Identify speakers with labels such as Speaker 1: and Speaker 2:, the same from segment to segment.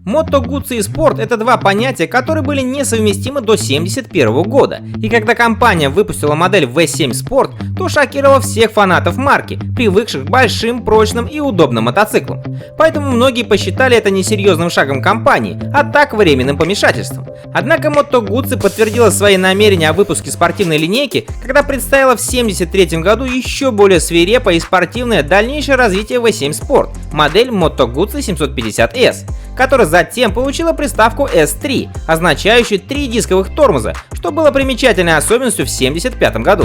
Speaker 1: Moto Guzzi и спорт — это два понятия, которые были несовместимы до 1971 года. И когда компания выпустила модель V7 Sport, то шокировала всех фанатов марки, привыкших к большим, прочным и удобным мотоциклам. Поэтому многие посчитали это несерьезным шагом компании, а так временным помешательством. Однако Moto Guzzi подтвердила свои намерения о выпуске спортивной линейки, когда представила в 1973 году еще более свирепое и спортивное дальнейшее развитие V7 Sport, модель Moto Guzzi 750S, которая затем получила приставку S3, означающую 3 дисковых тормоза, что было примечательной особенностью в 1975 году.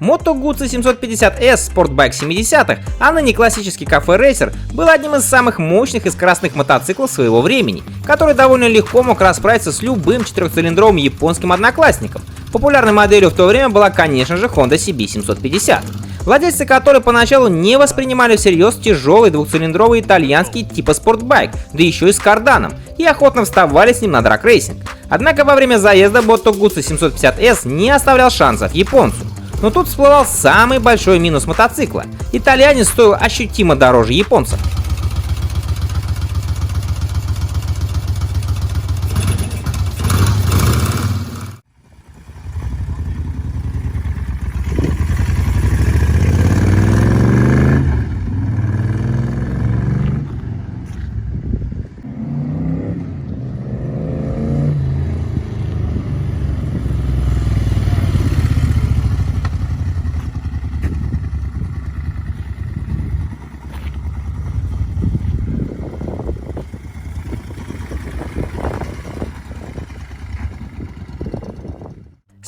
Speaker 1: Moto Guzzi 750S спортбайк 70-х, а ныне классический кафе-рейсер, был одним из самых мощных и скоростных мотоциклов своего времени, который довольно легко мог расправиться с любым четырехцилиндровым японским одноклассником. Популярной моделью в то время была, конечно же, Honda CB750, владельцы которой поначалу не воспринимали всерьез тяжелый двухцилиндровый итальянский типа спортбайк, да еще и с карданом, и охотно вставали с ним на драг-рейсинг. Однако во время заезда Moto Guzzi 750S не оставлял шансов японцу. Но тут всплывал самый большой минус мотоцикла. Итальянец стоил ощутимо дороже японца.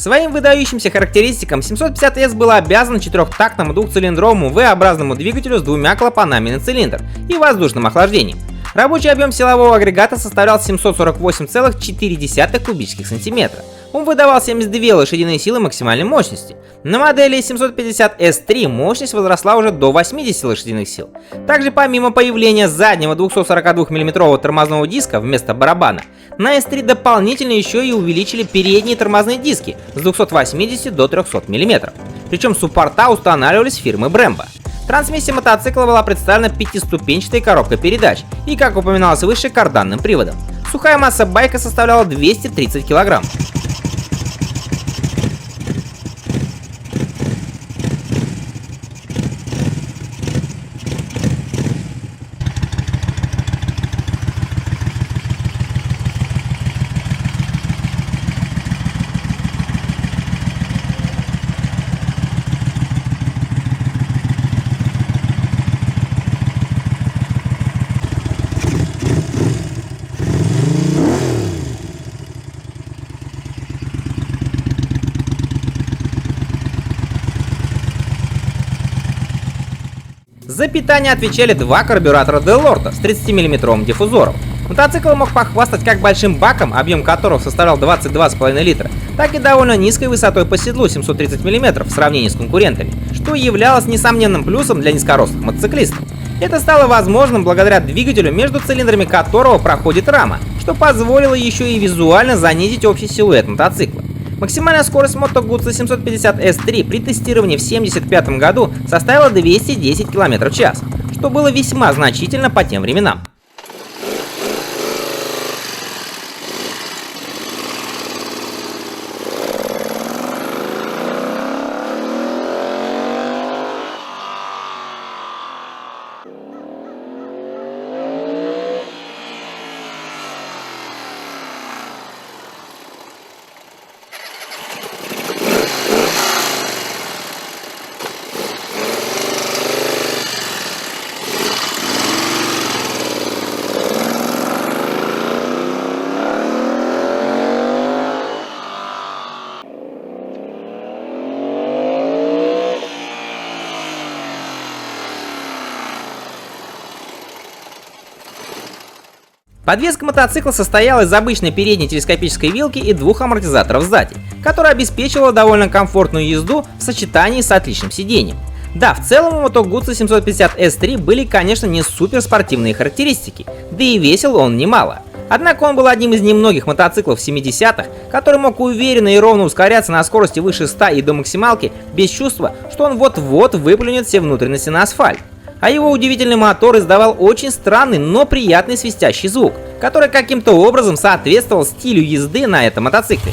Speaker 1: Своим выдающимся характеристикам 750S был обязан четырехтактному двухцилиндровому V-образному двигателю с двумя клапанами на цилиндр и воздушным охлаждением. Рабочий объем силового агрегата составлял 748,4 кубических сантиметра. Он выдавал 72 лошадиные силы максимальной мощности. На модели 750S3 мощность возросла уже до 80 лошадиных сил. Также помимо появления заднего 242 мм тормозного диска вместо барабана, на S3 дополнительно еще и увеличили передние тормозные диски с 280 до 300 мм. Причем суппорта устанавливались фирмы Brembo. Трансмиссия мотоцикла была представлена пятиступенчатой коробкой передач и, как упоминалось выше, карданным приводом. Сухая масса байка составляла 230 кг. За питание отвечали два карбюратора Делорто с 30-мм диффузором. Мотоцикл мог похвастать как большим баком, объем которого составлял 22,5 литра, так и довольно низкой высотой по седлу 730 мм в сравнении с конкурентами, что являлось несомненным плюсом для низкорослых мотоциклистов. Это стало возможным благодаря двигателю, между цилиндрами которого проходит рама, что позволило еще и визуально занизить общий силуэт мотоцикла. Максимальная скорость Moto Guzzi 750S3 при тестировании в 1975 году составила 210 км в час, что было весьма значительно по тем временам. Подвеска мотоцикла состояла из обычной передней телескопической вилки и двух амортизаторов сзади, которая обеспечивала довольно комфортную езду в сочетании с отличным сиденьем. Да, в целом у Moto Guzzi 750 S3 были, конечно, не суперспортивные характеристики, да и весил он немало. Однако он был одним из немногих мотоциклов 70-х, который мог уверенно и ровно ускоряться на скорости выше 100 и до максималки без чувства, что он вот-вот выплюнет все внутренности на асфальт. А его удивительный мотор издавал очень странный, но приятный свистящий звук, который каким-то образом соответствовал стилю езды на этом мотоцикле.